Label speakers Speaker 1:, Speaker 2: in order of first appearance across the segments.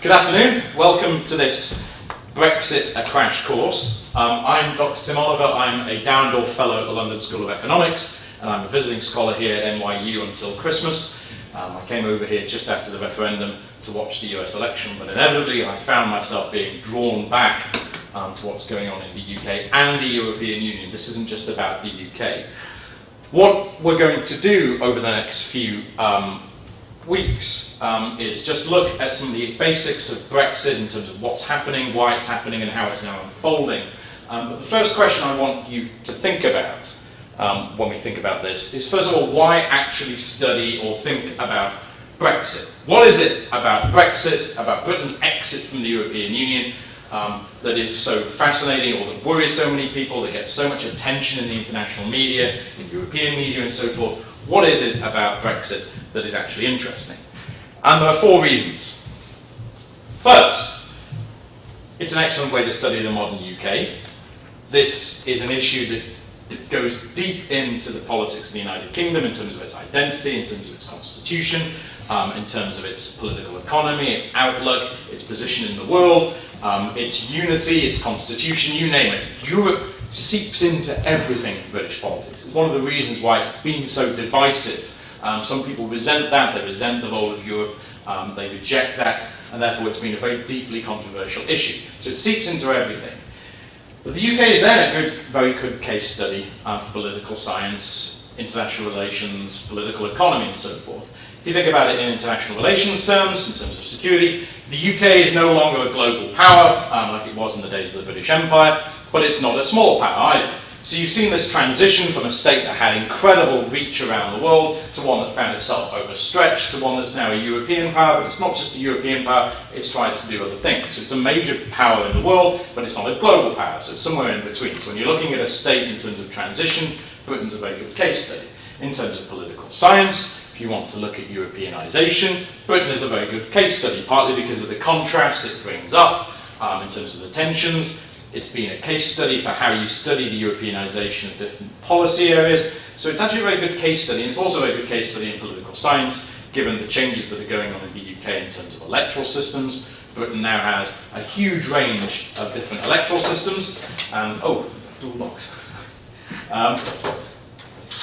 Speaker 1: Good afternoon, welcome to this Brexit crash course. I'm Dr. Tim Oliver, I'm a Dahrendorf Fellow at the London School of Economics, and I'm a visiting scholar here at NYU until Christmas. I came over here just after the referendum to watch the US election, but inevitably I found myself being drawn back to what's going on in the UK and the European Union. This isn't just about the UK. What we're going to do over the next few weeks is just look at some of the basics of Brexit in terms of what's happening, why it's happening, and how it's now unfolding. But the first question I want you to think about when we think about this is, first of all, why actually study or think about Brexit? What is it about Brexit, about Britain's exit from the European Union, that is so fascinating, or that worries so many people, that gets so much attention in the international media, in European media and so forth? What is it about Brexit that is actually interesting? And there are four reasons. First, it's an excellent way to study the modern UK. This is an issue that goes deep into the politics of the United Kingdom in terms of its identity, in terms of its constitution, in terms of its political economy, its outlook, its position in the world, its unity, its constitution, you name it. Europe seeps into everything in British politics. It's one of the reasons why it's been so divisive. Some people resent that, they resent the role of Europe, they reject that, and therefore it's been a very deeply controversial issue. So it seeps into everything. But the UK is then a very good case study for political science, international relations, political economy, and so forth. If you think about it in international relations terms, in terms of security, the UK is no longer a global power, like it was in the days of the British Empire, but it's not a small power either. So you've seen this transition from a state that had incredible reach around the world to one that found itself overstretched, to one that's now a European power, but it's not just a European power, it tries to do other things. So it's a major power in the world, but it's not a global power, so it's somewhere in between. So when you're looking at a state in terms of transition, Britain's a very good case study. In terms of political science, if you want to look at Europeanisation, Britain is a very good case study, partly because of the contrasts it brings up in terms of the tensions. It's been a case study for how you study the Europeanisation of different policy areas. So it's actually a very good case study, and it's also a very good case study in political science, given the changes that are going on in the UK in terms of electoral systems. Britain now has a huge range of different electoral systems, and dual locks.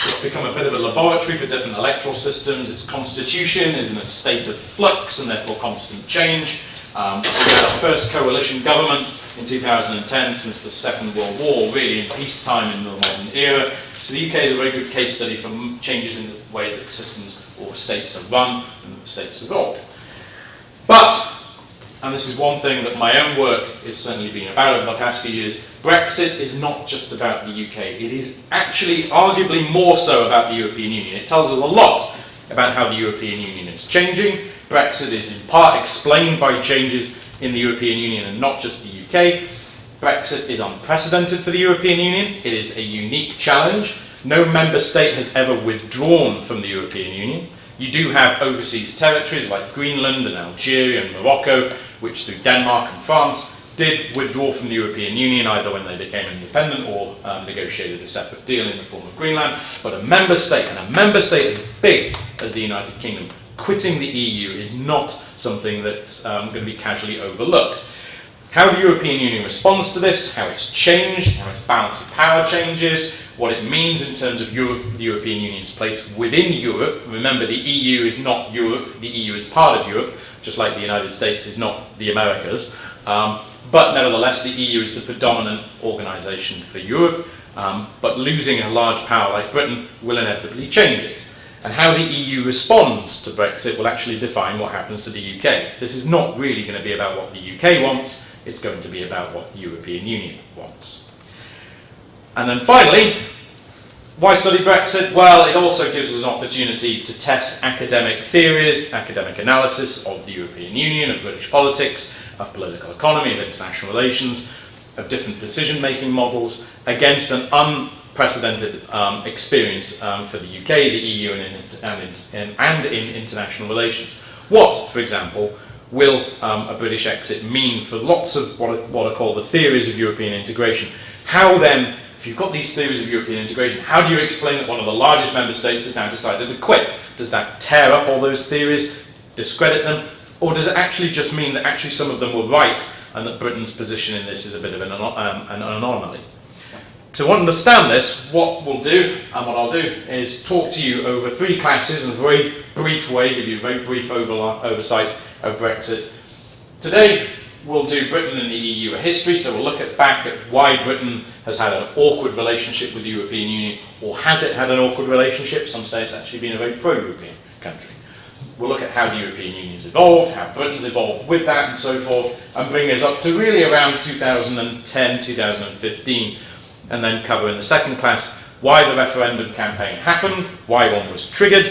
Speaker 1: It's become a bit of a laboratory for different electoral systems. Its constitution is in a state of flux and therefore constant change. We had our first coalition government in 2010 since the Second World War, really in peacetime in the modern era. So the UK is a very good case study for changes in the way that systems or states are run and that states evolve. But, and this is one thing that my own work has certainly been about over the past few years, Brexit is not just about the UK. It is actually arguably more so about the European Union. It tells us a lot about how the European Union is changing. Brexit is in part explained by changes in the European Union and not just the UK. Brexit is unprecedented for the European Union. It is a unique challenge. No member state has ever withdrawn from the European Union. You do have overseas territories like Greenland and Algeria and Morocco, which through Denmark and France did withdraw from the European Union, either when they became independent or negotiated a separate deal in the form of Greenland. But a member state, and a member state as big as the United Kingdom, quitting the EU is not something that's going to be casually overlooked. How the European Union responds to this, how it's changed, how its balance of power changes, what it means in terms of Europe, the European Union's place within Europe. Remember, the EU is not Europe, the EU is part of Europe, just like the United States is not the Americas. But nevertheless, the EU is the predominant organisation for Europe, but losing a large power like Britain will inevitably change it. And how the EU responds to Brexit will actually define what happens to the UK. This is not really going to be about what the UK wants, it's going to be about what the European Union wants. And then finally, why study Brexit? Well, it also gives us an opportunity to test academic theories, academic analysis of the European Union, of British politics, of political economy, of international relations, of different decision-making models against an unprecedented experience for the UK, the EU, and in international relations. What, for example, will a British exit mean for lots of what are called the theories of European integration? How then, if you've got these theories of European integration, how do you explain that one of the largest member states has now decided to quit? Does that tear up all those theories, discredit them? Or does it actually just mean that actually some of them were right and that Britain's position in this is a bit of an anomaly? To understand this, what we'll do, and what I'll do, is talk to you over 3 classes in a very brief way, give you a very brief oversight of Brexit. Today, we'll do Britain and the EU a history, so we'll look back at why Britain has had an awkward relationship with the European Union, or has it had an awkward relationship? Some say it's actually been a very pro-European country. We'll look at how the European Union's evolved, how Britain's evolved with that, and so forth, and bring us up to really around 2010, 2015, and then cover in the second class why the referendum campaign happened, why one was triggered,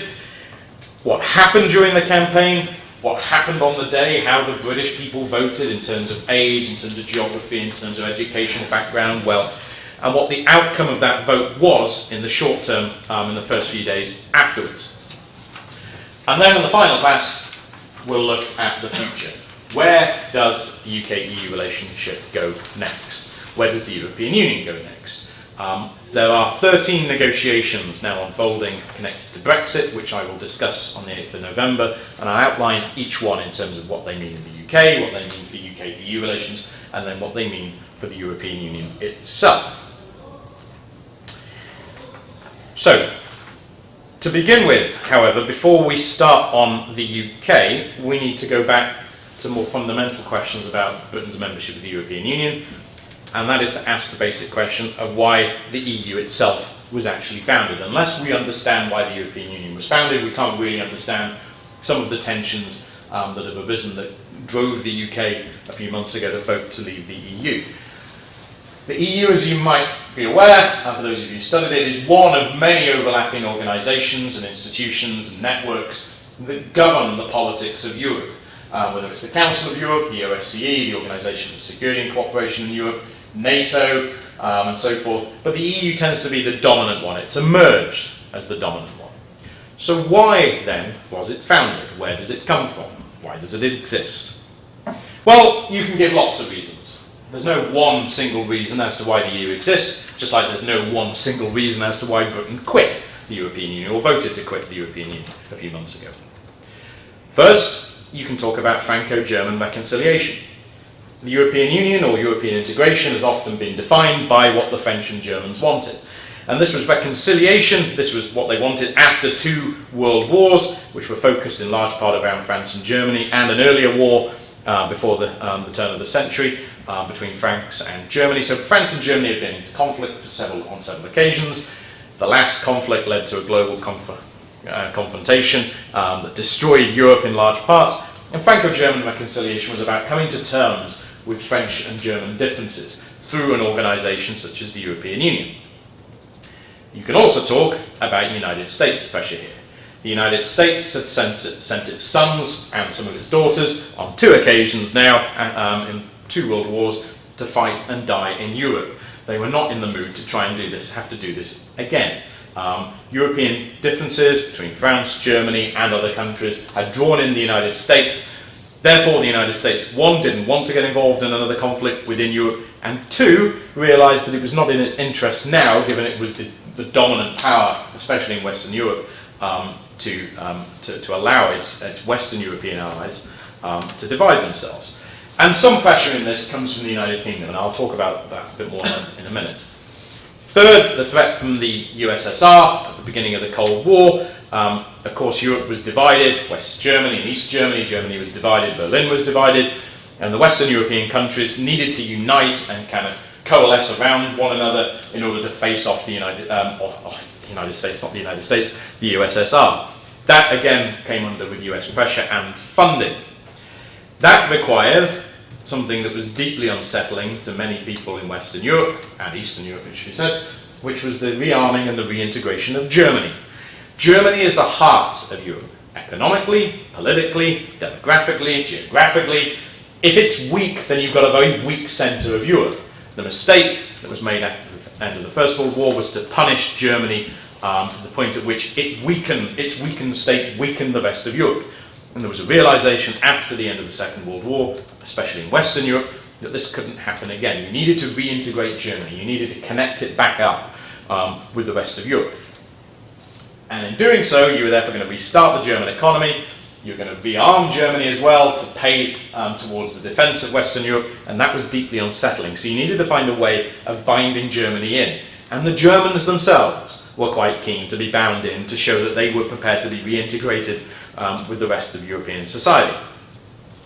Speaker 1: what happened during the campaign, what happened on the day, how the British people voted in terms of age, in terms of geography, in terms of educational background, wealth, and what the outcome of that vote was in the short term, in the first few days afterwards. And then in the final class, we'll look at the future. Where does the UK-EU relationship go next? Where does the European Union go next? There are 13 negotiations now unfolding connected to Brexit, which I will discuss on the 8th of November, and I'll outline each one in terms of what they mean in the UK, what they mean for UK-EU relations, and then what they mean for the European Union itself. So, to begin with, however, before we start on the UK, we need to go back to more fundamental questions about Britain's membership of the European Union, and that is to ask the basic question of why the EU itself was actually founded. Unless we understand why the European Union was founded, we can't really understand some of the tensions that have arisen that drove the UK a few months ago to vote to leave the EU. The EU, as you might be aware, and for those of you who studied it, is one of many overlapping organisations and institutions and networks that govern the politics of Europe, whether it's the Council of Europe, the OSCE, the Organisation for Security and Cooperation in Europe, NATO, and so forth. But the EU tends to be the dominant one. It's emerged as the dominant one. So why, then, was it founded? Where does it come from? Why does it exist? Well, you can give lots of reasons. There's no one single reason as to why the EU exists, just like there's no one single reason as to why Britain quit the European Union or voted to quit the European Union a few months ago. First, you can talk about Franco-German reconciliation. The European Union or European integration has often been defined by what the French and Germans wanted. And this was reconciliation, this was what they wanted after 2 world wars, which were focused in large part around France and Germany, and an earlier war before the turn of the century between France and Germany. So France and Germany had been into conflict on several occasions. The last conflict led to a global confrontation that destroyed Europe in large parts. And Franco-German reconciliation was about coming to terms with French and German differences through an organisation such as the European Union. You can also talk about United States pressure here. The United States had sent its sons and some of its daughters on 2 occasions now in 2 world wars to fight and die in Europe. They were not in the mood to try and have to do this again. European differences between France, Germany and other countries had drawn in the United States. Therefore, the United States, 1, didn't want to get involved in another conflict within Europe, and 2, realised that it was not in its interest now, given it was the dominant power, especially in Western Europe, to allow its Western European allies to divide themselves. And some pressure in this comes from the United Kingdom, and I'll talk about that a bit more in a minute. Third, the threat from the USSR at the beginning of the Cold War. Of course, Europe was divided, West Germany and East Germany. Germany was divided, Berlin was divided, and the Western European countries needed to unite and kind of coalesce around one another in order to face off the United States, not the United States, the USSR. That again came under with US pressure and funding. That required something that was deeply unsettling to many people in Western Europe, and Eastern Europe, it should be said, which was the rearming and the reintegration of Germany. Germany is the heart of Europe, economically, politically, demographically, geographically. If it's weak, then you've got a very weak centre of Europe. The mistake that was made after the end of the First World War was to punish Germany to the point at which its weakened state weakened the rest of Europe. And there was a realisation after the end of the Second World War, especially in Western Europe, that this couldn't happen again. You needed to reintegrate Germany. You needed to connect it back up with the rest of Europe. And in doing so, you were therefore going to restart the German economy, You're going to rearm Germany as well to pay towards the defence of Western Europe, and that was deeply unsettling. So you needed to find a way of binding Germany in. And the Germans themselves were quite keen to be bound in to show that they were prepared to be reintegrated with the rest of European society.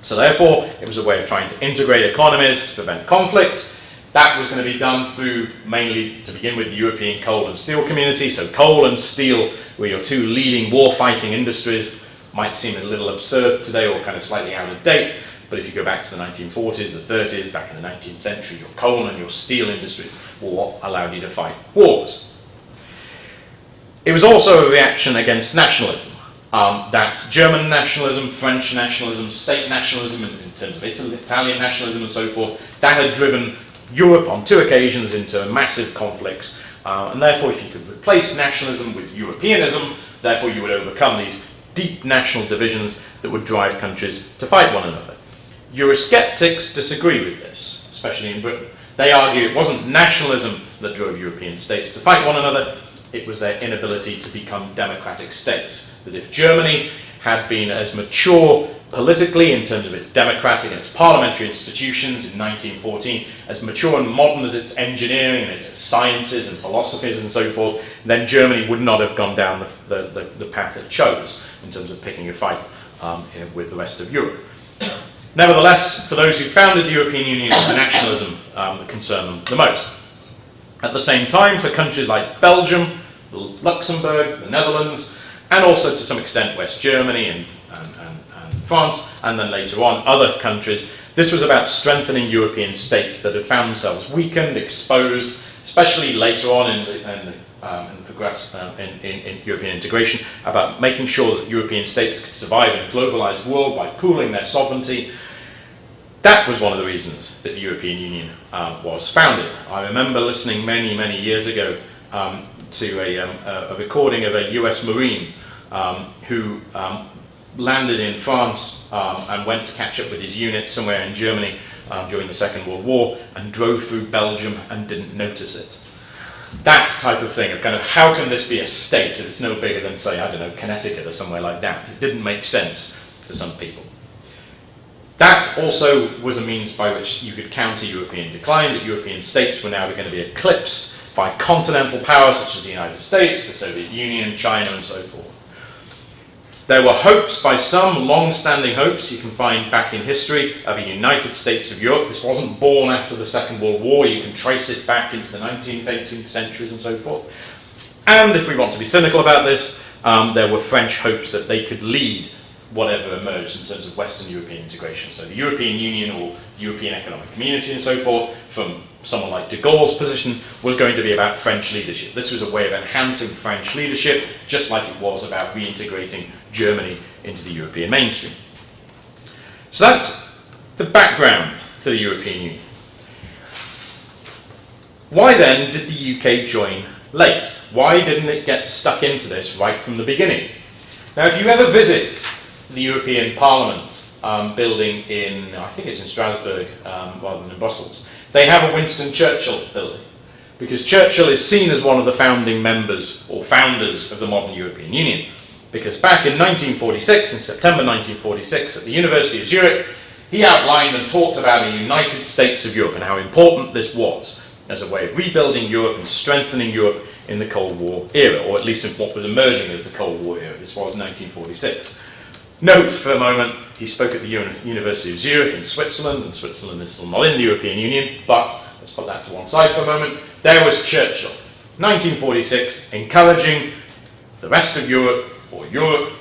Speaker 1: So therefore, it was a way of trying to integrate economies to prevent conflict. That was going to be done through, mainly to begin with, the European coal and steel community. So coal and steel were your two leading war-fighting industries. Might seem a little absurd today or kind of slightly out of date, but if you go back to the 1940s, the 30s, back in the 19th century, your coal and your steel industries were what allowed you to fight wars. It was also a reaction against nationalism. That's German nationalism, French nationalism, state nationalism in terms of Italian nationalism and so forth. That had driven Europe on two occasions into massive conflicts. And therefore, if you could replace nationalism with Europeanism, therefore you would overcome these deep national divisions that would drive countries to fight one another. Eurosceptics disagree with this, especially in Britain. They argue it wasn't nationalism that drove European states to fight one another, it was their inability to become democratic states. That if Germany had been as mature politically in terms of its democratic and its parliamentary institutions in 1914, as mature and modern as its engineering and its sciences and philosophies and so forth, then Germany would not have gone down the path it chose in terms of picking a fight with the rest of Europe. Nevertheless, for those who founded the European Union, it was nationalism that concerned them the most. At the same time, for countries like Belgium, Luxembourg, the Netherlands, and also to some extent West Germany and France, and then later on other countries, this was about strengthening European states that had found themselves weakened, exposed, especially later on in European integration, about making sure that European states could survive in a globalized world by pooling their sovereignty. That was one of the reasons that the European Union was founded. I remember listening many, many years ago to a recording of a US Marine who landed in France and went to catch up with his unit somewhere in Germany during the Second World War and drove through Belgium and didn't notice it. That type of thing of kind of how can this be a state if it's no bigger than, say, I don't know, Connecticut or somewhere like that. It didn't make sense to some people. That also was a means by which you could counter European decline, that European states were now going to be eclipsed by continental powers such as the United States, the Soviet Union, China, and so forth. There were hopes by some, long-standing hopes you can find back in history, of a United States of Europe. This wasn't born after the Second World War. You can trace it back into the 19th, 18th centuries and so forth. And if we want to be cynical about this, there were French hopes that they could lead whatever emerged in terms of Western European integration. So the European Union or the European Economic Community and so forth, from someone like de Gaulle's position, was going to be about French leadership. This was a way of enhancing French leadership, just like it was about reintegrating Germany into the European mainstream. So that's the background to the European Union. Why then did the UK join late? Why didn't it get stuck into this right from the beginning? Now, if you ever visit the European Parliament building in, I think it's in Strasbourg rather than in Brussels, they have a Winston Churchill building, because Churchill is seen as one of the founding members or founders of the modern European Union. Because back in 1946, in September 1946, at the University of Zurich, he outlined and talked about a United States of Europe and how important this was as a way of rebuilding Europe and strengthening Europe in the Cold War era, or at least in what was emerging as the Cold War era. This was 1946. Note for a moment, he spoke at the University of Zurich in Switzerland, and Switzerland is still not in the European Union, but let's put that to one side for a moment. There was Churchill, 1946, encouraging the rest of Europe, or Europe,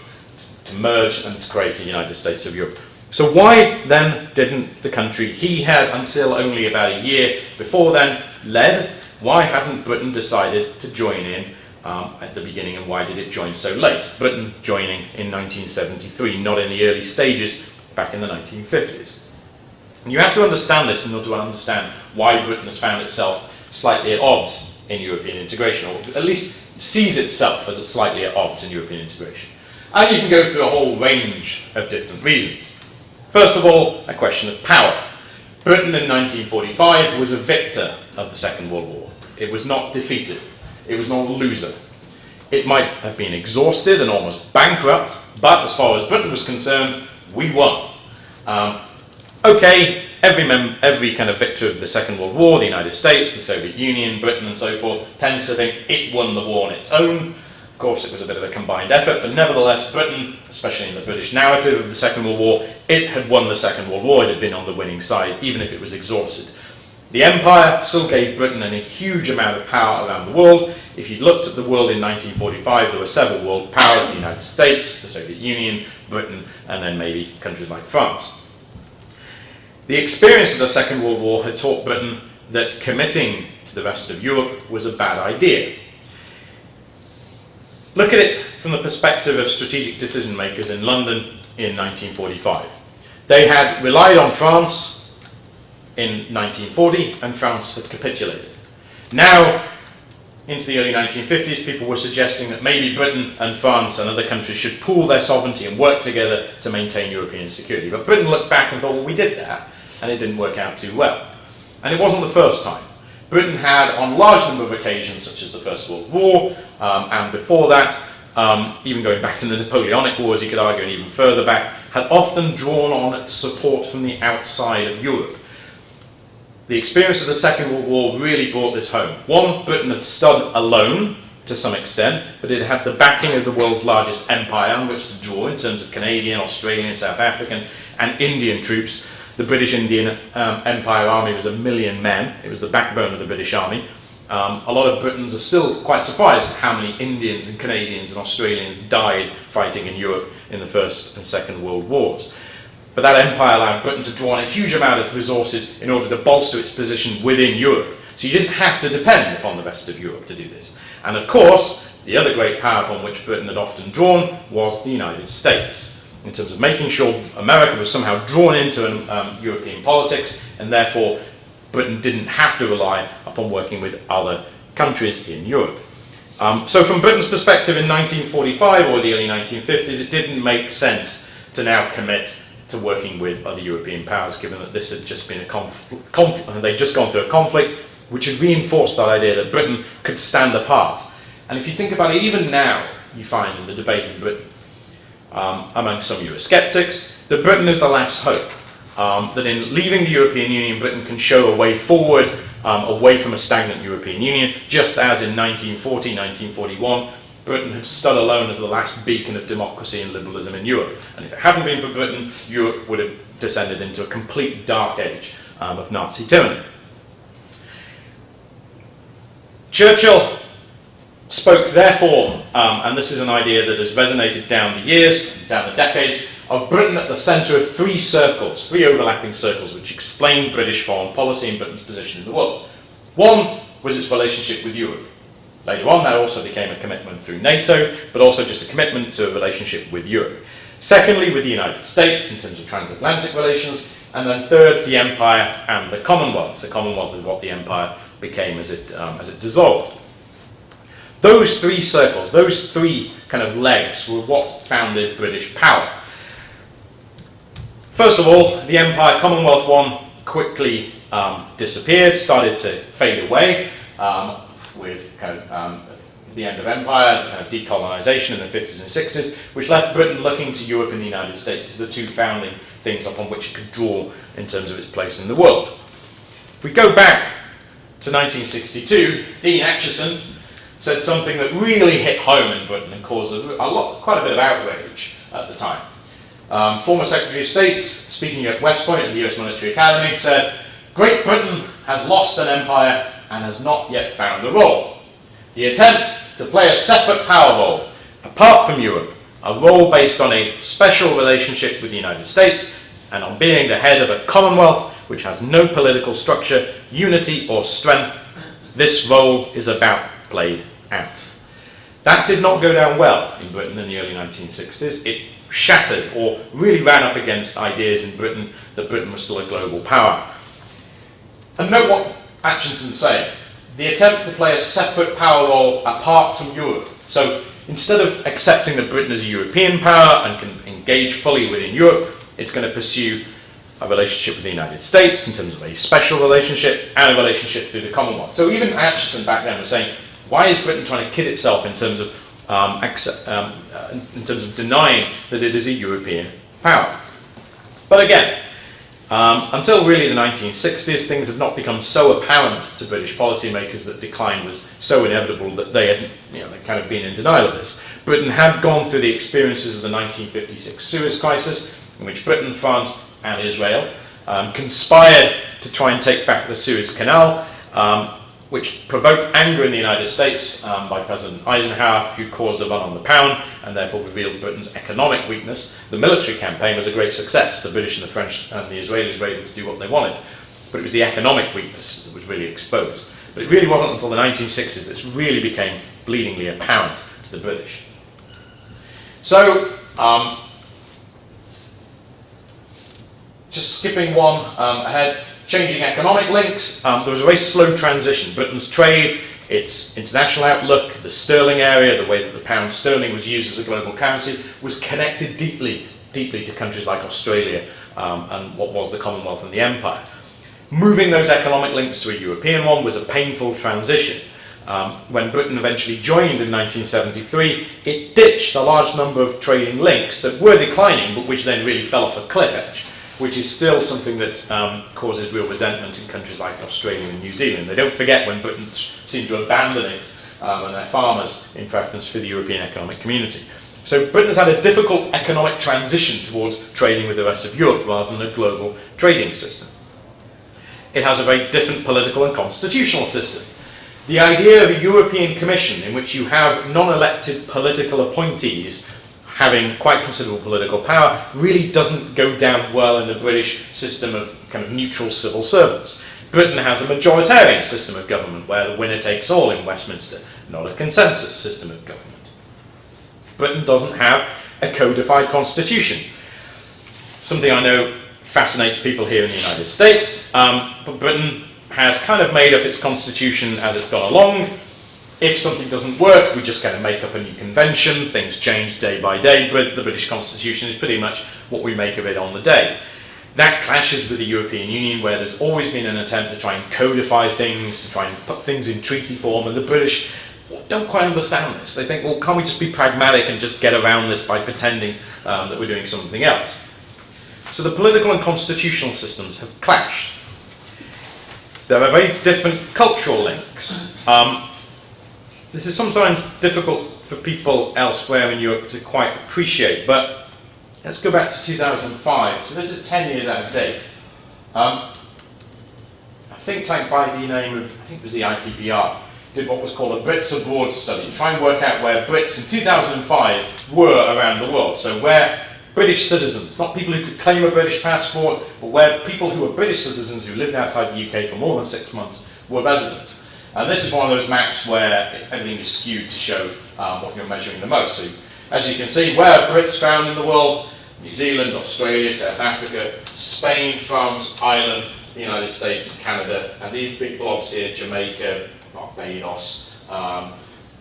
Speaker 1: to merge and to create a United States of Europe. So why then didn't the country he had until only about a year before then led, why hadn't Britain decided to join in at the beginning, and why did it join so late? Britain joining in 1973, not in the early stages back in the 1950s. And you have to understand this in order to understand why Britain has found itself slightly at odds in European integration, or at least sees itself as slightly at odds in European integration. And you can go through a whole range of different reasons. First of all, a question of power. Britain in 1945 was a victor of the Second World War. It was not defeated. It was not a loser. It might have been exhausted and almost bankrupt, but as far as Britain was concerned, we won. Okay, every kind of victor of the Second World War, the United States, the Soviet Union, Britain and so forth, tends to think it won the war on its own. Of course, it was a bit of a combined effort, but nevertheless, Britain, especially in the British narrative of the Second World War, it had won the Second World War. It had been on the winning side, even if it was exhausted. The Empire still gave Britain a huge amount of power around the world. If you looked at the world in 1945, there were several world powers: the United States, the Soviet Union, Britain, and then maybe countries like France. The experience of the Second World War had taught Britain that committing to the rest of Europe was a bad idea. Look at it from the perspective of strategic decision makers in London in 1945. They had relied on France in 1940, and France had capitulated. Now, into the early 1950s, people were suggesting that maybe Britain and France and other countries should pool their sovereignty and work together to maintain European security. But Britain looked back and thought, well, we did that, and it didn't work out too well. And it wasn't the first time. Britain had, on a large number of occasions, such as the First World War, and before that, even going back to the Napoleonic Wars, you could argue, and even further back, had often drawn on support from the outside of Europe. The experience of the Second World War really brought this home. One, Britain had stood alone to some extent, but it had the backing of the world's largest empire on which to draw in terms of Canadian, Australian, South African, and Indian troops. The British Indian Empire Army was 1 million men. It was the backbone of the British Army. A lot of Britons are still quite surprised at how many Indians and Canadians and Australians died fighting in Europe in the First and Second World Wars. But that empire allowed Britain to draw on a huge amount of resources in order to bolster its position within Europe. So you didn't have to depend upon the rest of Europe to do this. And of course, the other great power upon which Britain had often drawn was the United States, in terms of making sure America was somehow drawn into European politics, and therefore Britain didn't have to rely upon working with other countries in Europe. So from Britain's perspective in 1945 or the early 1950s, it didn't make sense to now commit to working with other European powers, given that this had just been they'd just gone through a conflict which had reinforced that idea that Britain could stand apart. And if you think about it, even now, you find in the debate in Britain, among some Eurosceptics, that Britain is the last hope. That in leaving the European Union, Britain can show a way forward, away from a stagnant European Union, just as in 1940, 1941, Britain had stood alone as the last beacon of democracy and liberalism in Europe. And if it hadn't been for Britain, Europe would have descended into a complete dark age of Nazi tyranny. Churchill spoke, therefore, and this is an idea that has resonated down the years, down the decades, of Britain at the centre of three circles, three overlapping circles, which explain British foreign policy and Britain's position in the world. One was its relationship with Europe. Later on, that also became a commitment through NATO, but also just a commitment to a relationship with Europe. Secondly, with the United States, in terms of transatlantic relations. And then third, the Empire and the Commonwealth. The Commonwealth is what the Empire became as it dissolved. Those three circles, those three kind of legs, were what founded British power. First of all, the Empire, Commonwealth one, quickly disappeared, started to fade away with kind of the end of empire, kind of decolonisation in the 50s and 60s, which left Britain looking to Europe and the United States as the two founding things upon which it could draw in terms of its place in the world. If we go back to 1962, Dean Acheson said something that really hit home in Britain and caused quite a bit of outrage at the time. Former Secretary of State, speaking at West Point at the US Military Academy, said, "Great Britain has lost an empire and has not yet found a role. The attempt to play a separate power role, apart from Europe, a role based on a special relationship with the United States and on being the head of a Commonwealth which has no political structure, unity or strength, this role is about played out." That did not go down well in Britain in the early 1960s. It shattered or really ran up against ideas in Britain that Britain was still a global power. And note what Acheson said. The attempt to play a separate power role apart from Europe. So instead of accepting that Britain is a European power and can engage fully within Europe, it's going to pursue a relationship with the United States in terms of a special relationship and a relationship through the Commonwealth. So even Acheson back then was saying, why is Britain trying to kid itself in terms of in terms of denying that it is a European power. But again, until really the 1960s, things had not become so apparent to British policymakers that decline was so inevitable that they had they'd kind of been in denial of this. Britain had gone through the experiences of the 1956 Suez Crisis, in which Britain, France and Israel conspired to try and take back the Suez Canal, which provoked anger in the United States by President Eisenhower, who caused a run on the pound and therefore revealed Britain's economic weakness. The military campaign was a great success. The British and the French and the Israelis were able to do what they wanted. But it was the economic weakness that was really exposed. But it really wasn't until the 1960s that this really became bleedingly apparent to the British. So, just skipping one ahead, changing economic links, there was a very slow transition. Britain's trade, its international outlook, the sterling area, the way that the pound sterling was used as a global currency, was connected deeply to countries like Australia and what was the Commonwealth and the Empire. Moving those economic links to a European one was a painful transition. When Britain eventually joined in 1973, it ditched a large number of trading links that were declining, but which then really fell off a cliff edge, which is still something that causes real resentment in countries like Australia and New Zealand. They don't forget when Britain seemed to abandon it and their farmers in preference for the European Economic Community. So Britain's had a difficult economic transition towards trading with the rest of Europe rather than a global trading system. It has a very different political and constitutional system. The idea of a European Commission in which you have non-elected political appointees having quite considerable political power really doesn't go down well in the British system of kind of neutral civil servants. Britain has a majoritarian system of government where the winner takes all in Westminster, not a consensus system of government. Britain doesn't have a codified constitution. Something I know fascinates people here in the United States, but Britain has kind of made up its constitution as it's gone along. If something doesn't work, we just kind of make up a new convention. Things change day by day, but the British Constitution is pretty much what we make of it on the day. That clashes with the European Union, where there's always been an attempt to try and codify things, to try and put things in treaty form, and the British don't quite understand this. They think, well, can't we just be pragmatic and just get around this by pretending that we're doing something else? So the political and constitutional systems have clashed. There are very different cultural links. This is sometimes difficult for people elsewhere in Europe to quite appreciate, but let's go back to 2005. So this is 10 years out of date. A think tank by the name of, I think it was the IPPR, did what was called a Brits Abroad study, to try and work out where Brits in 2005 were around the world. So where British citizens, not people who could claim a British passport, but where people who were British citizens who lived outside the UK for more than 6 months were resident. And this is one of those maps where everything is skewed to show what you're measuring the most. So as you can see, where are Brits found in the world? New Zealand, Australia, South Africa, Spain, France, Ireland, the United States, Canada, and these big blobs here, Jamaica, Barbados,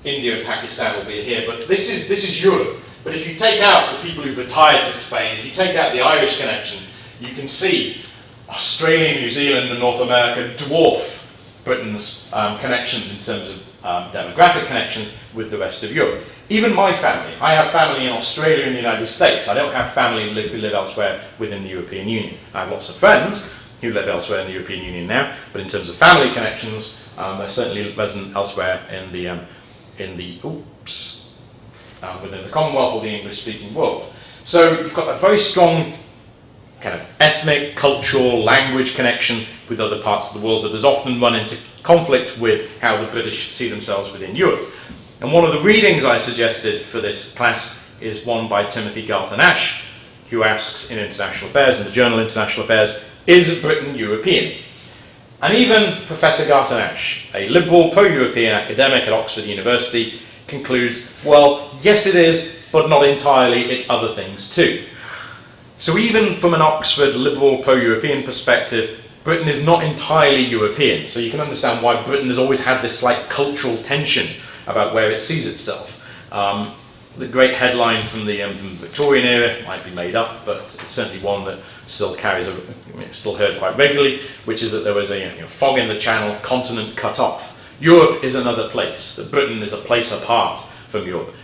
Speaker 1: India and Pakistan will be here, but this is Europe. But if you take out the people who've retired to Spain, if you take out the Irish connection, you can see Australia, New Zealand and North America dwarf Britain's connections in terms of demographic connections with the rest of Europe. Even my family, I have family in Australia and the United States. I don't have family who live elsewhere within the European Union. I have lots of friends who live elsewhere in the European Union now, but in terms of family connections, they're certainly resident elsewhere within the Commonwealth or the English-speaking world. So you've got a very strong kind of ethnic, cultural, language connection with other parts of the world that has often run into conflict with how the British see themselves within Europe. And one of the readings I suggested for this class is one by Timothy Garton-Ash, who asks in International Affairs, in the journal International Affairs, is Britain European? And even Professor Garton-Ash, a liberal pro-European academic at Oxford University, concludes, well, yes it is, but not entirely, it's other things too. So even from an Oxford liberal pro-European perspective, Britain is not entirely European. So you can understand why Britain has always had this slight cultural tension about where it sees itself. The great headline from the Victorian era might be made up, but it's certainly one that still still heard quite regularly, which is that there was a fog in the Channel, continent cut off. Europe is another place, that Britain is a place apart from Europe.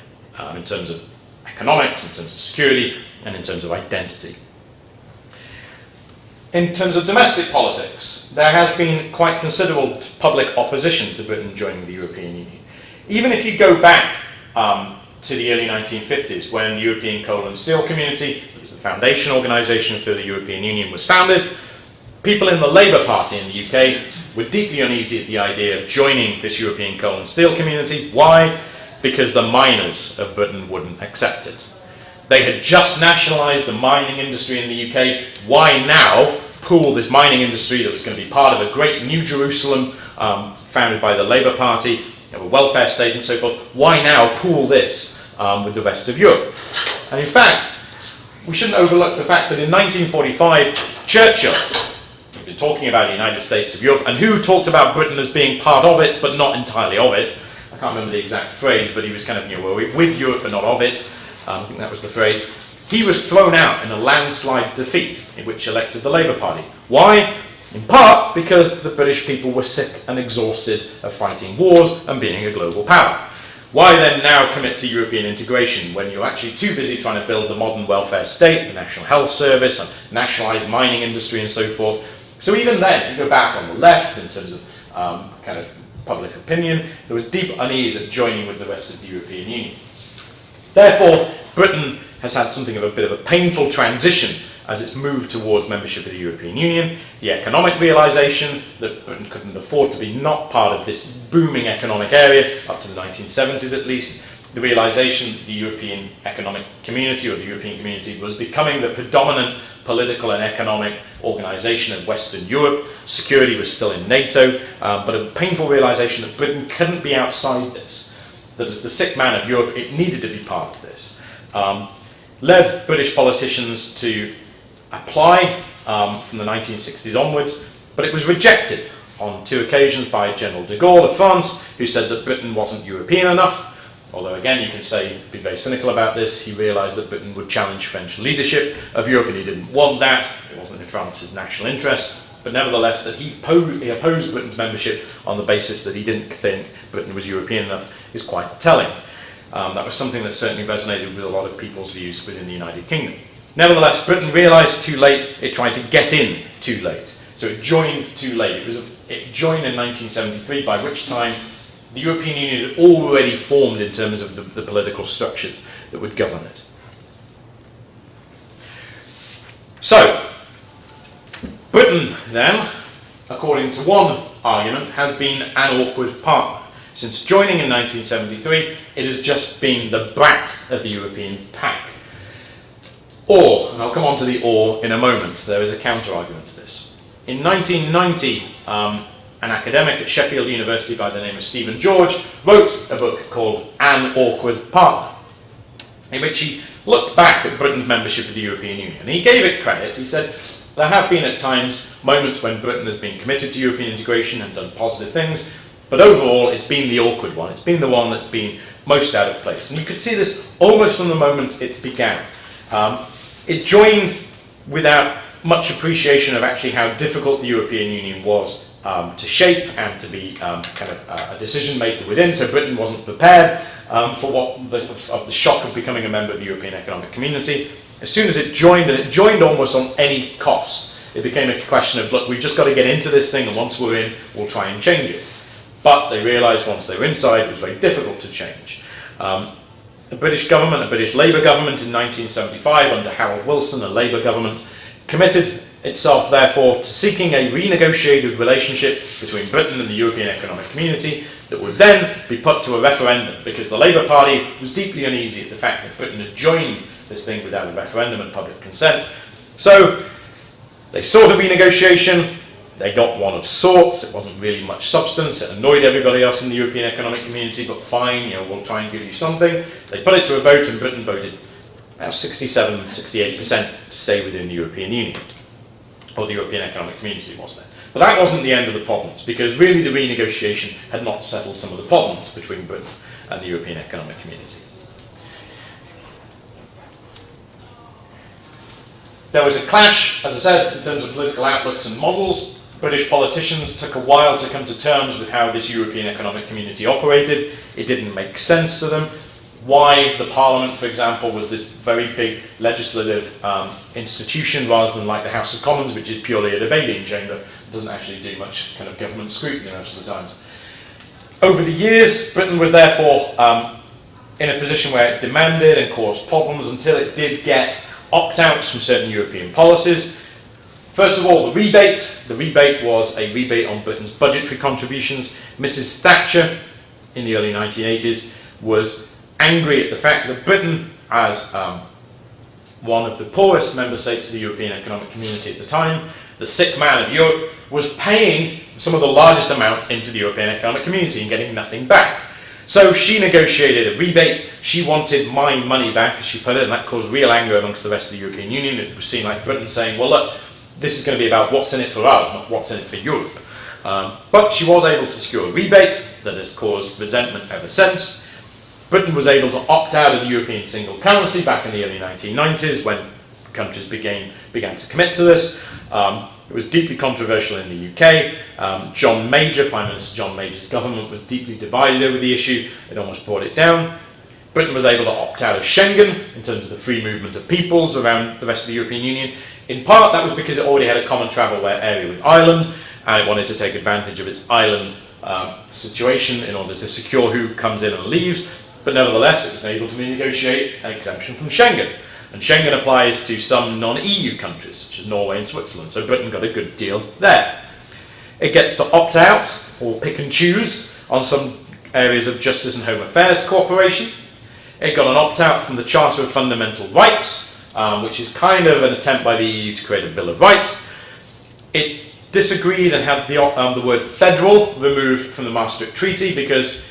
Speaker 1: in terms of economics, in terms of security, and in terms of identity. In terms of domestic politics, there has been quite considerable public opposition to Britain joining the European Union. Even if you go back to the early 1950s, when the European Coal and Steel Community, which was the foundation organisation for the European Union, was founded, people in the Labour Party in the UK were deeply uneasy at the idea of joining this European Coal and Steel Community. Why? Because the miners of Britain wouldn't accept it. They had just nationalised the mining industry in the UK. Why now pool this mining industry that was going to be part of a great New Jerusalem founded by the Labour Party, of a welfare state and so forth? Why now pool this with the rest of Europe? And in fact, we shouldn't overlook the fact that in 1945, Churchill, we've been talking about the United States of Europe, and who talked about Britain as being part of it, but not entirely of it. I can't remember the exact phrase, but he was kind of, we're with Europe, but not of it. I think that was the phrase. He was thrown out in a landslide defeat in which elected the Labour Party. Why? In part because the British people were sick and exhausted of fighting wars and being a global power. Why then now commit to European integration when you're actually too busy trying to build the modern welfare state, the National Health Service, and nationalise mining industry and so forth? So even then, if you go back on the left in terms of kind of public opinion, there was deep unease at joining with the rest of the European Union. Therefore, Britain has had something of a bit of a painful transition as it's moved towards membership of the European Union. The economic realisation that Britain couldn't afford to be not part of this booming economic area, up to the 1970s at least. The realisation that the European Economic Community, or the European Community, was becoming the predominant political and economic organisation of Western Europe. Security was still in NATO, but a painful realisation that Britain couldn't be outside this, that as the sick man of Europe, it needed to be part of this. Led British politicians to apply from the 1960s onwards, but it was rejected on 2 occasions by General de Gaulle of France, who said that Britain wasn't European enough. Although again, you can say, be very cynical about this, he realised that Britain would challenge French leadership of Europe, and he didn't want that. It wasn't in France's national interest. But nevertheless, that he opposed Britain's membership on the basis that he didn't think Britain was European enough is quite telling. That was something that certainly resonated with a lot of people's views within the United Kingdom. Nevertheless, Britain realised too late, it tried to get in too late. So it joined too late. It joined in 1973, by which time the European Union had already formed in terms of the political structures that would govern it. So, Britain then, according to one argument, has been an awkward partner. Since joining in 1973, it has just been the brat of the European pack. Or, and I'll come on to the or in a moment, there is a counter-argument to this. In 1990, an academic at Sheffield University by the name of Stephen George wrote a book called An Awkward Partner, in which he looked back at Britain's membership of the European Union. And he gave it credit. He said, there have been at times moments when Britain has been committed to European integration and done positive things, but overall it's been the awkward one. It's been the one that's been most out of place. And you could see this almost from the moment it began. It joined without much appreciation of actually how difficult the European Union was to shape and to be kind of a decision maker within. So Britain wasn't prepared for the shock of becoming a member of the European Economic Community. As soon as it joined, and it joined almost on any cost, it became a question of, look, we've just got to get into this thing, and once we're in, we'll try and change it. But they realised once they were inside, it was very difficult to change. The British government, the British Labour government in 1975, under Harold Wilson, a Labour government, committed itself, therefore, to seeking a renegotiated relationship between Britain and the European Economic Community that would then be put to a referendum, because the Labour Party was deeply uneasy at the fact that Britain had joined this thing without a referendum and public consent. So they sought a renegotiation. They got one of sorts. It wasn't really much substance. It annoyed everybody else in the European Economic Community, but fine, we'll try and give you something. They put it to a vote, and Britain voted about 67, 68% to stay within the European Union, or the European Economic Community was there. But that wasn't the end of the problems, because really the renegotiation had not settled some of the problems between Britain and the European Economic Community. There was a clash, as I said, in terms of political outlooks and models. British politicians took a while to come to terms with how this European Economic Community operated. It didn't make sense to them. why the Parliament, for example, was this very big legislative institution rather than like the House of Commons, which is purely a debating chamber. It doesn't actually do much kind of government scrutiny most of the times. Over the years, Britain was therefore in a position where it demanded and caused problems until it did get opt-outs from certain European policies. First of all, the rebate. The rebate was a rebate on Britain's budgetary contributions. Mrs. Thatcher, in the early 1980s, was angry at the fact that Britain, as one of the poorest member states of the European Economic Community at the time, the sick man of Europe, was paying some of the largest amounts into the European Economic Community and getting nothing back. So she negotiated a rebate. She wanted my money back, as she put it, and that caused real anger amongst the rest of the European Union. It was seen like Britain saying, well, look, this is going to be about what's in it for us, not what's in it for Europe. But she was able to secure a rebate that has caused resentment ever since. Britain was able to opt out of the European single currency back in the early 1990s when countries began to commit to this. It was deeply controversial in the UK. John Major, Prime Minister John Major's government was deeply divided over the issue. It almost brought it down. Britain was able to opt out of Schengen in terms of the free movement of peoples around the rest of the European Union. In part, that was because it already had a common travel area with Ireland, and it wanted to take advantage of its island situation in order to secure who comes in and leaves. But nevertheless, it was able to renegotiate an exemption from Schengen. And Schengen applies to some non-EU countries, such as Norway and Switzerland. So Britain got a good deal there. It gets to opt out, or pick and choose, on some areas of Justice and Home Affairs cooperation. It got an opt-out from the Charter of Fundamental Rights, which is kind of an attempt by the EU to create a Bill of Rights. It disagreed and had the word federal removed from the Maastricht Treaty, because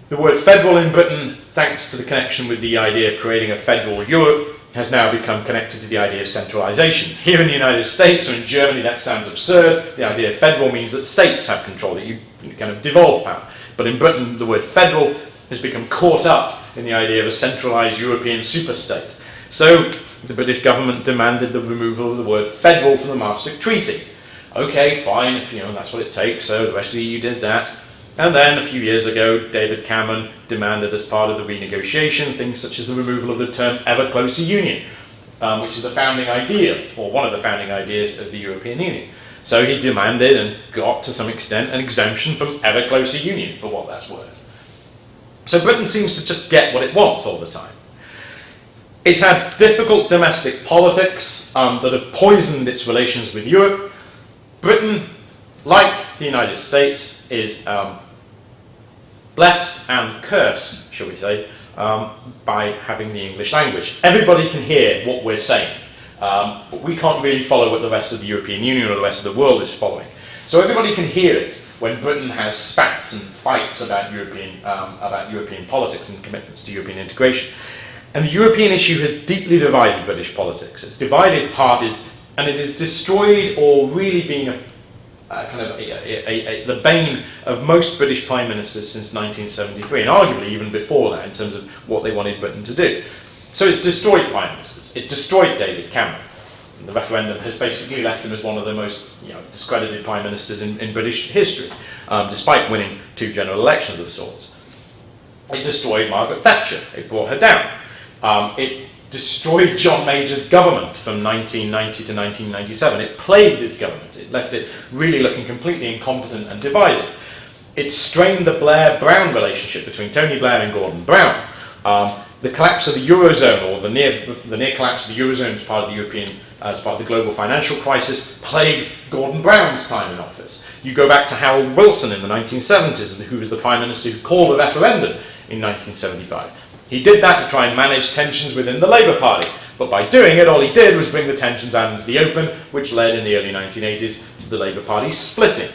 Speaker 1: the word federal in Britain, thanks to the connection with the idea of creating a federal Europe, has now become connected to the idea of centralisation. Here in the United States or in Germany, that sounds absurd. The idea of federal means that states have control, that you kind of devolve power. But in Britain, the word federal has become caught up in the idea of a centralised European superstate. So the British government demanded the removal of the word federal from the Maastricht Treaty. Okay, fine, if that's what it takes, so the rest of the EU did that. And then a few years ago, David Cameron demanded, as part of the renegotiation, things such as the removal of the term ever closer union, which is the founding idea, or one of the founding ideas of the European Union. So he demanded and got, to some extent, an exemption from ever closer union, for what that's worth. So Britain seems to just get what it wants all the time. It's had difficult domestic politics that have poisoned its relations with Europe. Britain, like the United States, is blessed and cursed, shall we say, by having the English language. Everybody can hear what we're saying, but we can't really follow what the rest of the European Union or the rest of the world is following. So everybody can hear it when Britain has spats and fights about European politics and commitments to European integration. And the European issue has deeply divided British politics. It's divided parties, and it has destroyed, or really been the bane of most British Prime Ministers since 1973, and arguably even before that in terms of what they wanted Britain to do. So it's destroyed Prime Ministers. It destroyed David Cameron. And the referendum has basically left him as one of the most discredited Prime Ministers in British history, despite winning 2 general elections of sorts. It destroyed Margaret Thatcher. It brought her down. It destroyed John Major's government from 1990 to 1997. It plagued his government. It left it really looking completely incompetent and divided. It strained the Blair-Brown relationship between Tony Blair and Gordon Brown. The collapse of the Eurozone, or the near collapse of the Eurozone as part of the global financial crisis, plagued Gordon Brown's time in office. You go back to Harold Wilson in the 1970s, who was the Prime Minister who called a referendum in 1975. He did that to try and manage tensions within the Labour Party, but by doing it, all he did was bring the tensions out into the open, which led in the early 1980s to the Labour Party splitting.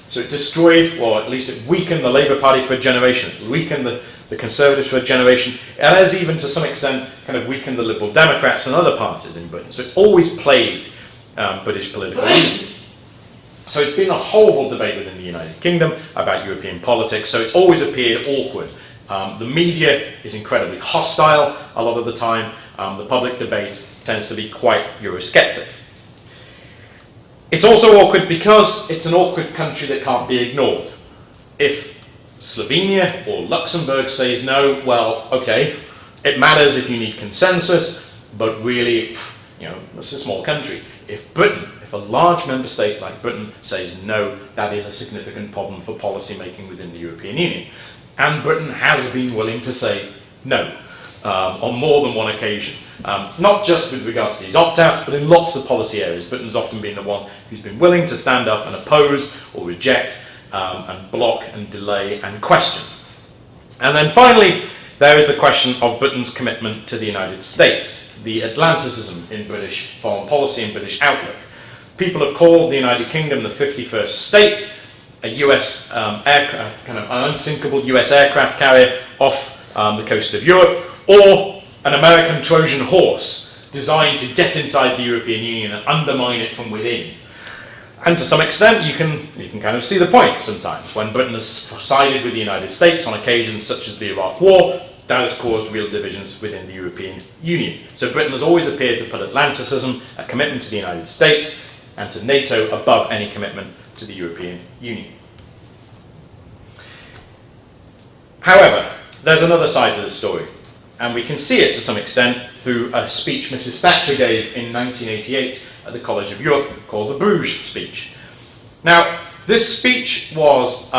Speaker 1: So it destroyed, or at least it weakened the Labour Party for a generation. It weakened the Conservatives for a generation. It has even, to some extent, kind of weakened the Liberal Democrats and other parties in Britain. So it's always plagued British political leaders. So it's been a horrible debate within the United Kingdom about European politics, so it's always appeared awkward. The media is incredibly hostile a lot of the time. The public debate tends to be quite Eurosceptic. It's also awkward because it's an awkward country that can't be ignored. If Slovenia or Luxembourg says no, well, okay, it matters if you need consensus, but really, it's a small country. If a large member state like Britain says no, that is a significant problem for policy making within the European Union. And Britain has been willing to say no on more than one occasion. Not just with regard to these opt-outs, but in lots of policy areas. Britain's often been the one who's been willing to stand up and oppose or reject and block and delay and question. And then finally, there is the question of Britain's commitment to the United States, the Atlanticism in British foreign policy and British outlook. People have called the United Kingdom the 51st state, a US kind of an unsinkable US aircraft carrier off the coast of Europe, or an American Trojan horse designed to get inside the European Union and undermine it from within. And to some extent, you can kind of see the point sometimes. When Britain has sided with the United States on occasions such as the Iraq War, that has caused real divisions within the European Union. So Britain has always appeared to put Atlanticism, a commitment to the United States, and to NATO above any commitment to the European Union. However, there's another side to the story, and we can see it to some extent through a speech Mrs. Thatcher gave in 1988 at the College of Europe called the Bruges Speech. Now, this speech was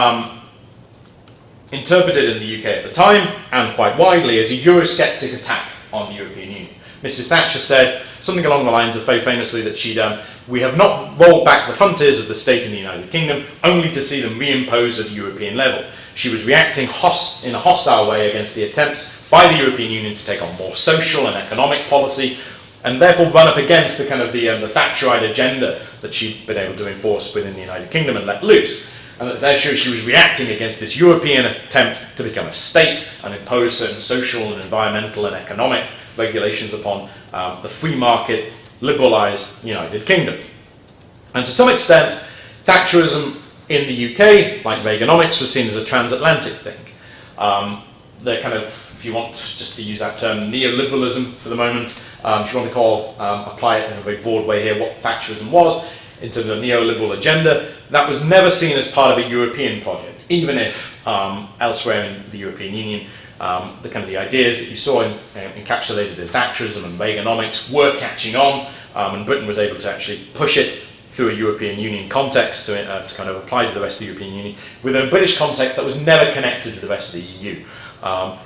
Speaker 1: interpreted in the UK at the time, and quite widely, as a Eurosceptic attack on the European Union. Mrs. Thatcher said something along the lines of, very famously, that we have not rolled back the frontiers of the state in the United Kingdom only to see them reimposed at a European level. She was reacting in a hostile way against the attempts by the European Union to take on more social and economic policy, and therefore run up against the kind of the Thatcherite agenda that she'd been able to enforce within the United Kingdom and let loose. And that therefore she was reacting against this European attempt to become a state and impose certain social and environmental and economic regulations upon the free market, liberalised United Kingdom. And to some extent, Thatcherism in the UK, like Reaganomics, was seen as a transatlantic thing. They're kind of, if you want just to use that term, neoliberalism for the moment, if you want to apply it in a very broad way here, what Thatcherism was, into the neoliberal agenda, that was never seen as part of a European project, even if elsewhere in the European Union, the kind of the ideas that you saw encapsulated in Thatcherism and Reaganomics were catching on, and Britain was able to actually push it through a European Union context to kind of apply to the rest of the European Union, within a British context that was never connected to the rest of the EU.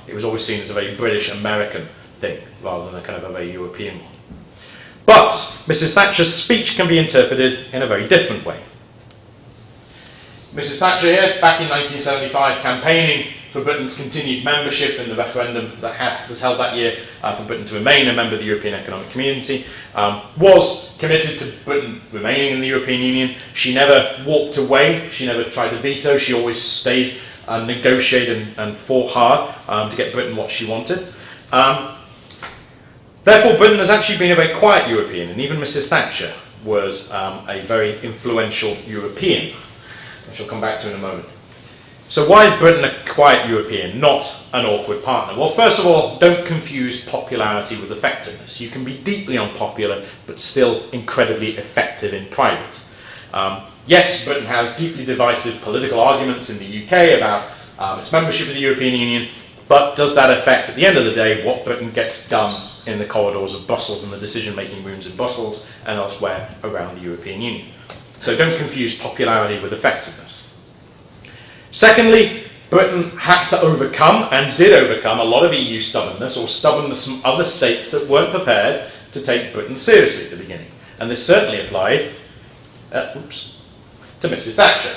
Speaker 1: It was always seen as a very British-American thing, rather than a kind of a very European one. But Mrs. Thatcher's speech can be interpreted in a very different way. Mrs. Thatcher here, back in 1975, campaigning for Britain's continued membership in the referendum that was held that year for Britain to remain a member of the European Economic Community, was committed to Britain remaining in the European Union. She never walked away, she never tried to veto, she always stayed and negotiated and fought hard to get Britain what she wanted. Therefore, Britain has actually been a very quiet European, and even Mrs. Thatcher was a very influential European, which I'll come back to in a moment. So why is Britain a quiet European, not an awkward partner? Well, first of all, don't confuse popularity with effectiveness. You can be deeply unpopular, but still incredibly effective in private. Yes, Britain has deeply divisive political arguments in the UK about its membership of the European Union, but does that affect, at the end of the day, what Britain gets done in the corridors of Brussels and the decision-making rooms in Brussels and elsewhere around the European Union? So don't confuse popularity with effectiveness. Secondly, Britain had to overcome, and did overcome, a lot of EU stubbornness, or stubbornness from other states that weren't prepared to take Britain seriously at the beginning. And this certainly applied to Mrs. Thatcher.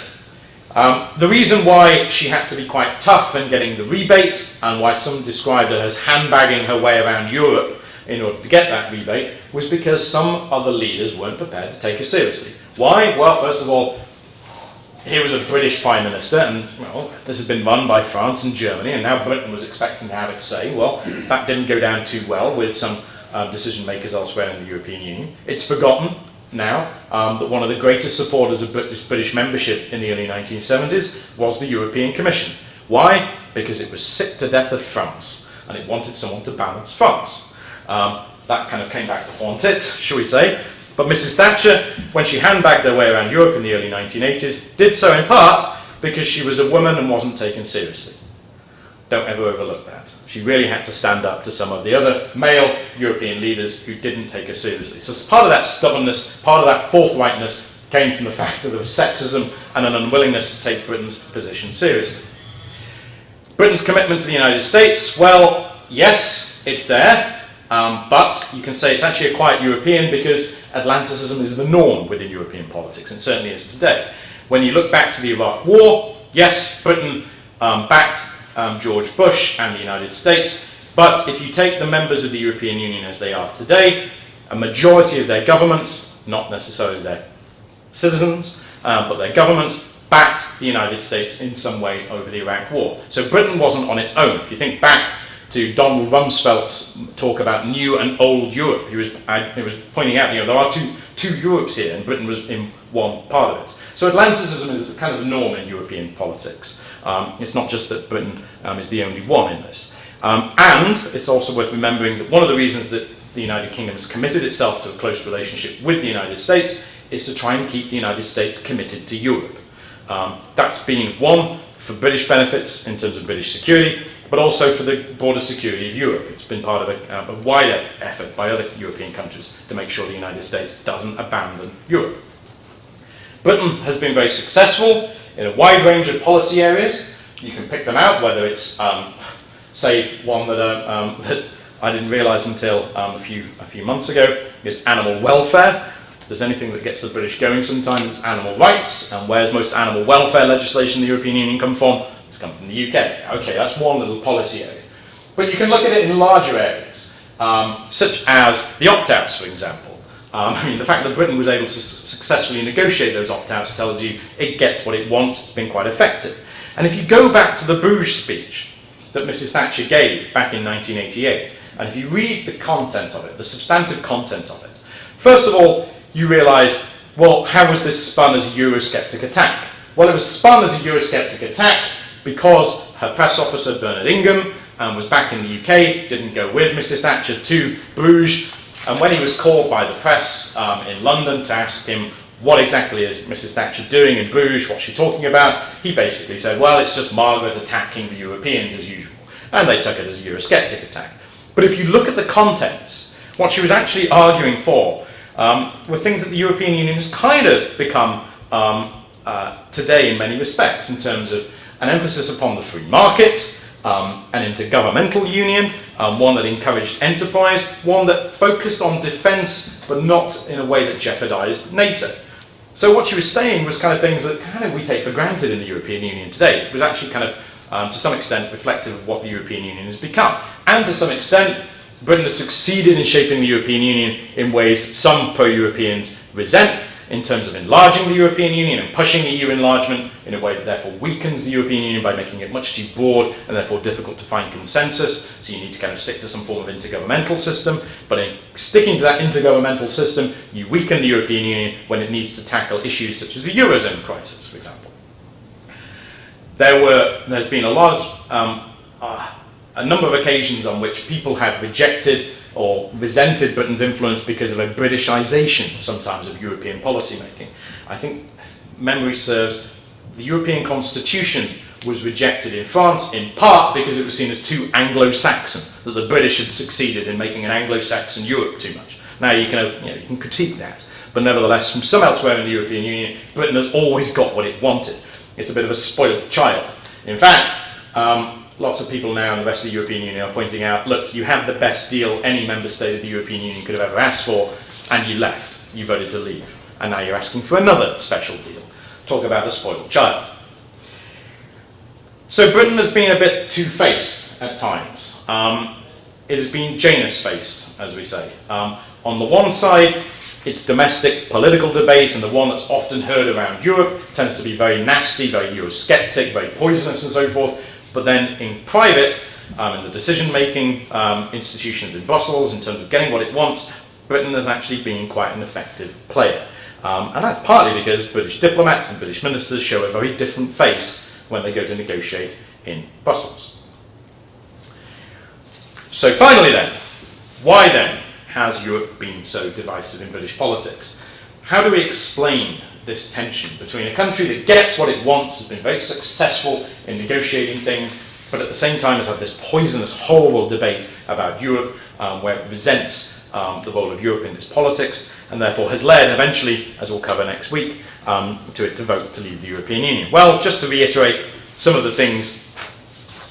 Speaker 1: The reason why she had to be quite tough in getting the rebate, and why some described her as handbagging her way around Europe in order to get that rebate, was because some other leaders weren't prepared to take her seriously. Why? Well, first of all, here was a British Prime Minister, and well, this had been run by France and Germany, and now Britain was expecting to have its say. Well, that didn't go down too well with some decision makers elsewhere in the European Union. It's forgotten now that one of the greatest supporters of British membership in the early 1970s was the European Commission. Why? Because it was sick to death of France, and it wanted someone to balance France. That kind of came back to haunt it, shall we say. But Mrs. Thatcher, when she handbagged her way around Europe in the early 1980s, did so in part because she was a woman and wasn't taken seriously. Don't ever overlook that. She really had to stand up to some of the other male European leaders who didn't take her seriously. So part of that stubbornness, part of that forthrightness came from the fact that there was sexism and an unwillingness to take Britain's position seriously. Britain's commitment to the United States, well, yes, it's there, but you can say it's actually a quiet European because Atlanticism is the norm within European politics, and certainly is today. When you look back to the Iraq War, yes, Britain backed George Bush and the United States, but if you take the members of the European Union as they are today, a majority of their governments, not necessarily their citizens, but their governments, backed the United States in some way over the Iraq War. So Britain wasn't on its own. If you think back to Donald Rumsfeld's talk about new and old Europe, he was pointing out, there are two Europes here, and Britain was in one part of it. So Atlanticism is kind of the norm in European politics. It's not just that Britain is the only one in this. And it's also worth remembering that one of the reasons that the United Kingdom has committed itself to a close relationship with the United States is to try and keep the United States committed to Europe. That's been one, for British benefits in terms of British security, but also for the border security of Europe. It's been part of a wider effort by other European countries to make sure the United States doesn't abandon Europe. Britain has been very successful in a wide range of policy areas. You can pick them out, whether it's, say, one that I didn't realise until a few months ago, is animal welfare. If there's anything that gets the British going sometimes, it's animal rights. And where's most animal welfare legislation in the European Union come from? It's come from the UK. Okay, that's one little policy area. But you can look at it in larger areas, such as the opt-outs, for example. The fact that Britain was able to successfully negotiate those opt-outs tells you it gets what it wants. It's been quite effective. And if you go back to the Bruges Speech that Mrs. Thatcher gave back in 1988, and if you read the content of it, the substantive content of it, first of all, you realise, well, how was this spun as a Eurosceptic attack? Well, it was spun as a Eurosceptic attack because her press officer, Bernard Ingham, was back in the UK, didn't go with Mrs. Thatcher to Bruges, and when he was called by the press in London to ask him what exactly is Mrs. Thatcher doing in Bruges, what's she talking about, he basically said, well, it's just Margaret attacking the Europeans as usual. And they took it as a Eurosceptic attack. But if you look at the contents, what she was actually arguing for were things that the European Union has kind of become today in many respects, in terms of an emphasis upon the free market, an intergovernmental union, one that encouraged enterprise, one that focused on defence, but not in a way that jeopardised NATO. So what she was saying was kind of things that kind of we take for granted in the European Union today. It was actually kind of, to some extent, reflective of what the European Union has become. And to some extent, Britain has succeeded in shaping the European Union in ways some pro-Europeans resent, in terms of enlarging the European Union and pushing EU enlargement in a way that therefore weakens the European Union by making it much too broad and therefore difficult to find consensus. So you need to kind of stick to some form of intergovernmental system. But in sticking to that intergovernmental system, you weaken the European Union when it needs to tackle issues such as the Eurozone crisis, for example. There's been a number of occasions on which people have rejected or resented Britain's influence because of a Britishization, sometimes, of European policymaking. I think, if memory serves, the European Constitution was rejected in France in part because it was seen as too Anglo-Saxon, that the British had succeeded in making an Anglo-Saxon Europe too much. Now you can critique that, but nevertheless, from some elsewhere in the European Union, Britain has always got what it wanted. It's a bit of a spoilt child. In fact, lots of people now in the rest of the European Union are pointing out, look, you had the best deal any member state of the European Union could have ever asked for, and you left. You voted to leave. And now you're asking for another special deal. Talk about a spoiled child. So Britain has been a bit two-faced at times. It has been Janus-faced, as we say. On the one side, its domestic political debate, and the one that's often heard around Europe, tends to be very nasty, very Eurosceptic, very poisonous and so forth. But then in private, in the decision-making institutions in Brussels, in terms of getting what it wants, Britain has actually been quite an effective player. And that's partly because British diplomats and British ministers show a very different face when they go to negotiate in Brussels. So finally then, why then has Europe been so divisive in British politics? How do we explain this tension between a country that gets what it wants, has been very successful in negotiating things, but at the same time has had this poisonous, horrible debate about Europe, where it resents the role of Europe in its politics, and therefore has led eventually, as we'll cover next week, to it to vote to leave the European Union. Well, just to reiterate some of the things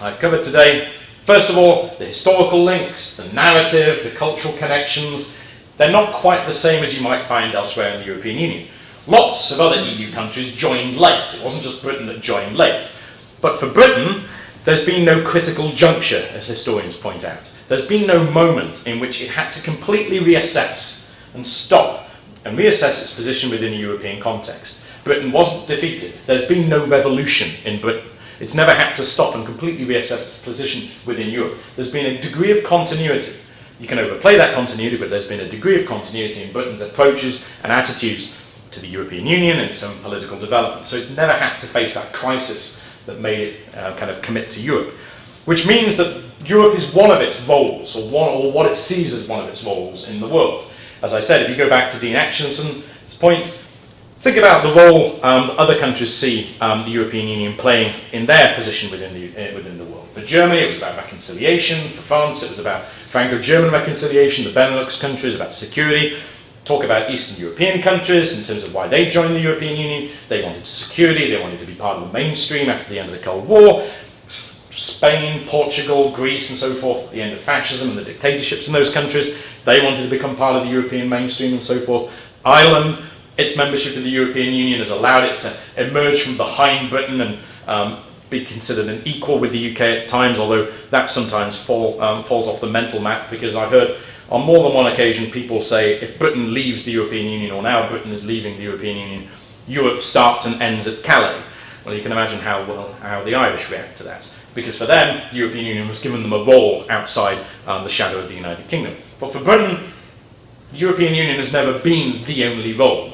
Speaker 1: I've covered today. First of all, the historical links, the narrative, the cultural connections, they're not quite the same as you might find elsewhere in the European Union. Lots of other EU countries joined late. It wasn't just Britain that joined late. But for Britain, there's been no critical juncture, as historians point out. There's been no moment in which it had to completely reassess and stop and reassess its position within a European context. Britain wasn't defeated. There's been no revolution in Britain. It's never had to stop and completely reassess its position within Europe. There's been a degree of continuity. You can overplay that continuity, but there's been a degree of continuity in Britain's approaches and attitudes to the European Union and its own political development. So it's never had to face that crisis that made it kind of commit to Europe. Which means that Europe is one of its roles, or what it sees as one of its roles in the world. As I said, if you go back to Dean Achenson's point, think about the role that other countries see the European Union playing in their position within the world. For Germany, it was about reconciliation. For France, it was about Franco-German reconciliation. The Benelux countries, about security. Talk about Eastern European countries in terms of why they joined the European Union. They wanted security. They wanted to be part of the mainstream after the end of the Cold War. Spain, Portugal, Greece, and so forth, at the end of fascism and the dictatorships in those countries, they wanted to become part of the European mainstream and so forth. Ireland, its membership of the European Union has allowed it to emerge from behind Britain and be considered an equal with the UK at times, although that sometimes falls off the mental map, because I've heard on more than one occasion people say if Britain leaves the European Union, or now Britain is leaving the European Union, Europe starts and ends at Calais. Well, you can imagine how the Irish react to that. Because for them, the European Union was given them a role outside the shadow of the United Kingdom. But for Britain, the European Union has never been the only role.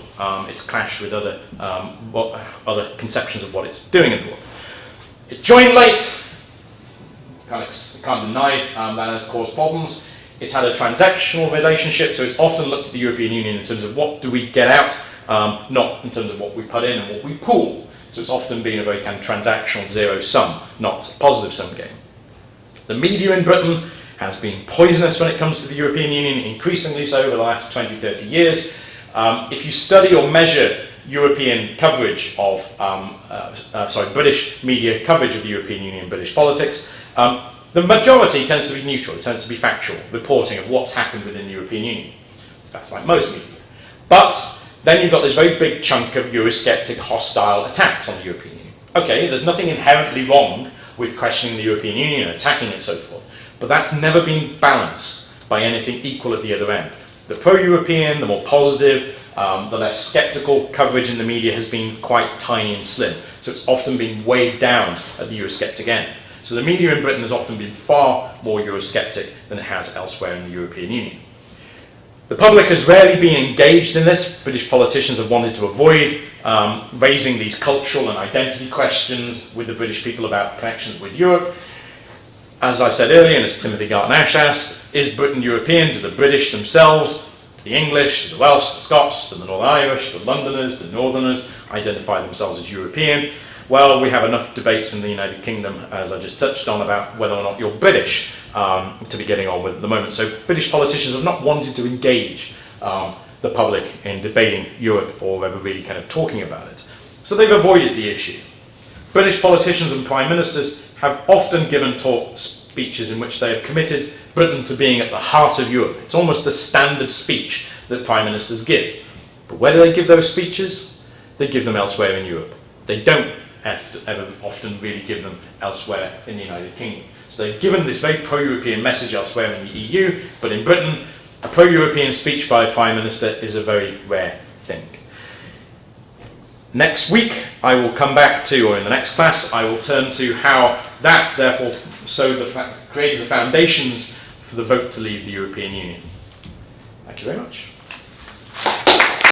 Speaker 1: It's clashed with other conceptions of what it's doing in the world. It joined late. Can't deny that has caused problems. It's had a transactional relationship, so it's often looked at the European Union in terms of what do we get out, not in terms of what we put in and what we pool. So it's often been a very kind of transactional zero-sum, not positive-sum game. The media in Britain has been poisonous when it comes to the European Union, increasingly so over the last 20, 30 years. If you study or measure European coverage of, British media coverage of the European Union and British politics, the majority tends to be neutral, it tends to be factual, reporting of what's happened within the European Union. That's like most media. But then you've got this very big chunk of Eurosceptic hostile attacks on the European Union. Okay, there's nothing inherently wrong with questioning the European Union, attacking it and so forth, but that's never been balanced by anything equal at the other end. The pro-European, the more positive, the less sceptical coverage in the media has been quite tiny and slim, so it's often been weighed down at the Eurosceptic end. So the media in Britain has often been far more Eurosceptic than it has elsewhere in the European Union. The public has rarely been engaged in this. British politicians have wanted to avoid raising these cultural and identity questions with the British people about connections with Europe. As I said earlier, and as Timothy Garton-Ash asked, is Britain European? Do the British themselves, to the English, to the Welsh, to the Scots, to the Northern Irish, to the Londoners, to the Northerners, identify themselves as European? Well, we have enough debates in the United Kingdom, as I just touched on, about whether or not you're British to be getting on with at the moment. So British politicians have not wanted to engage the public in debating Europe or ever really kind of talking about it. So they've avoided the issue. British politicians and prime ministers have often given speeches in which they have committed Britain to being at the heart of Europe. It's almost the standard speech that prime ministers give. But where do they give those speeches? They give them elsewhere in Europe. They don't ever often really give them elsewhere in the United Kingdom. So they've given this very pro-European message elsewhere in the EU, but in Britain, a pro-European speech by a Prime Minister is a very rare thing. Next week, I will come back to, or in the next class, I will turn to how that, therefore, created the foundations for the vote to leave the European Union. Thank you very much.